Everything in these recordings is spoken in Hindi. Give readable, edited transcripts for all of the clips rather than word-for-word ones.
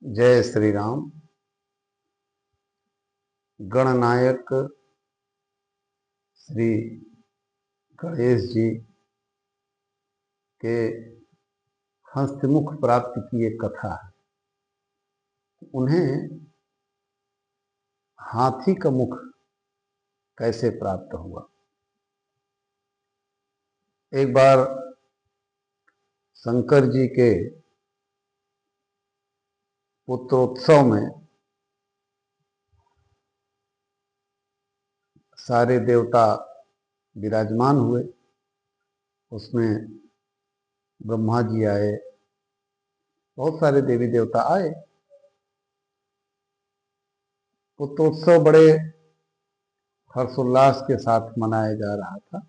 जय श्री राम। गणनायक श्री गणेश जी के हस्तमुख प्राप्ति की एक कथा है। उन्हें हाथी का मुख कैसे प्राप्त हुआ। एक बार शंकर जी के पुत्रोत्सव में सारे देवता विराजमान हुए। उसमें ब्रह्मा जी आए, बहुत सारे देवी देवता आए। पुत्रोत्सव बड़े हर्षोल्लास के साथ मनाया जा रहा था।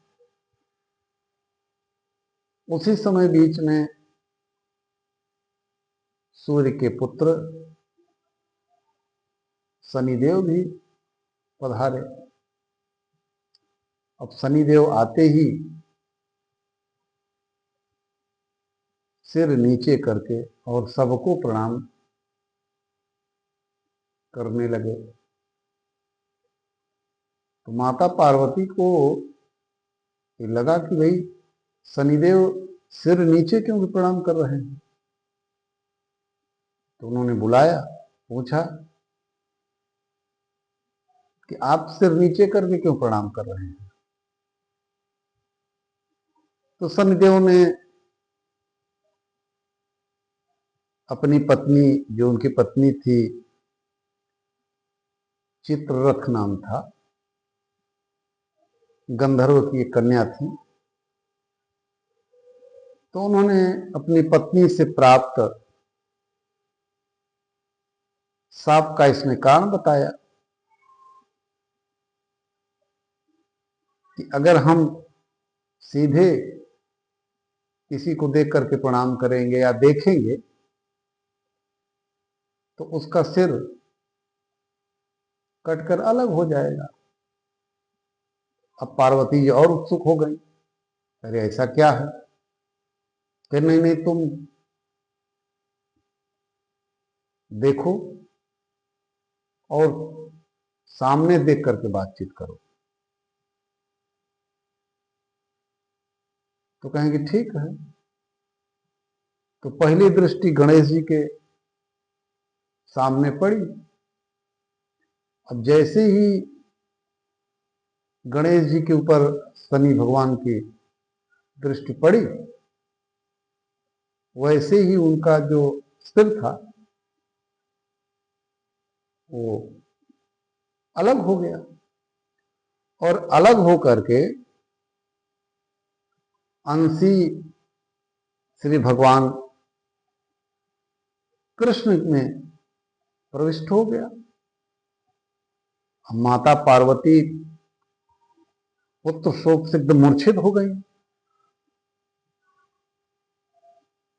उसी समय बीच में सूर्य के पुत्र शनिदेव भी पधारे। अब शनिदेव आते ही सिर नीचे करके और सबको प्रणाम करने लगे। तो माता पार्वती को ये लगा कि भाई शनिदेव सिर नीचे क्यों प्रणाम कर रहे हैं। तो उन्होंने बुलाया, पूछा कि आप सिर नीचे करके क्यों प्रणाम कर रहे हैं। तो शनिदेव ने अपनी पत्नी, जो उनकी पत्नी थी, चित्ररथ नाम था, गंधर्व की एक कन्या थी, तो उन्होंने अपनी पत्नी से प्राप्त साप का इसमें कारण बताया कि अगर हम सीधे किसी को देख करके प्रणाम करेंगे या देखेंगे तो उसका सिर कटकर अलग हो जाएगा। अब पार्वती जी और उत्सुक हो गई, अरे ऐसा क्या है। फिर नहीं नहीं, तुम देखो और सामने देख करके बातचीत करो। तो कहेंगे ठीक है। तो पहली दृष्टि गणेश जी के सामने पड़ी। अब जैसे ही गणेश जी के ऊपर शनि भगवान की दृष्टि पड़ी, वैसे ही उनका जो सिर था वो अलग हो गया और अलग हो करके अंशी श्री भगवान कृष्ण में प्रविष्ट हो गया। माता पार्वती पुत्र शोक से एकदम मूर्छित हो गई।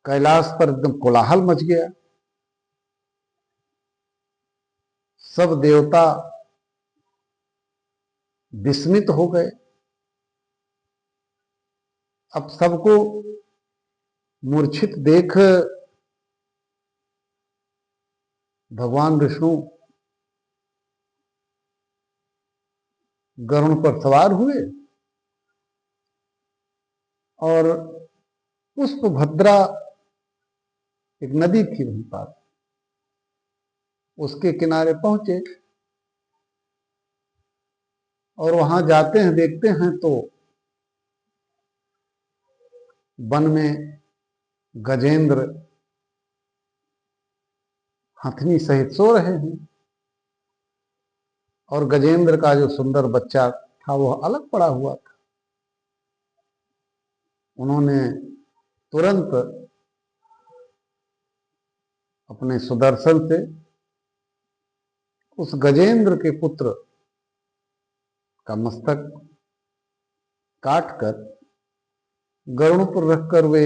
कैलाश पर एकदम कोलाहल मच गया। सब देवता विस्मित हो गए। अब सबको मूर्छित देख भगवान विष्णु गरुड़ पर सवार हुए और पुष्पभद्रा एक नदी थी वहीं पास, उसके किनारे पहुंचे और वहां जाते हैं, देखते हैं तो वन में गजेंद्र हथनी सहित सो रहे हैं और गजेंद्र का जो सुंदर बच्चा था वह अलग पड़ा हुआ था। उन्होंने तुरंत अपने सुदर्शन से उस गजेंद्र के पुत्र का मस्तक काटकर गरुड़ पर रखकर वे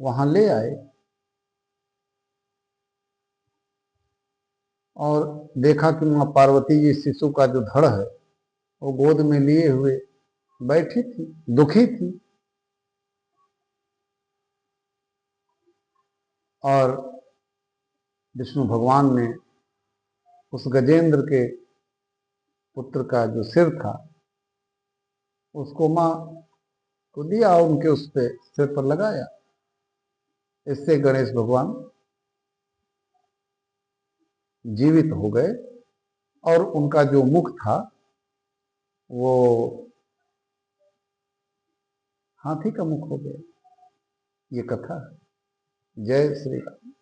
वहां ले आए और देखा कि मां पार्वती जी शिशु का जो धड़ है वो गोद में लिए हुए बैठी थी, दुखी थी। और विष्णु भगवान ने उस गजेंद्र के पुत्र का जो सिर था उसको माँ को दिया, उनके उस पे सिर पर लगाया। इससे गणेश भगवान जीवित हो गए और उनका जो मुख था वो हाथी का मुख हो गया। ये कथा है। जय श्री राम।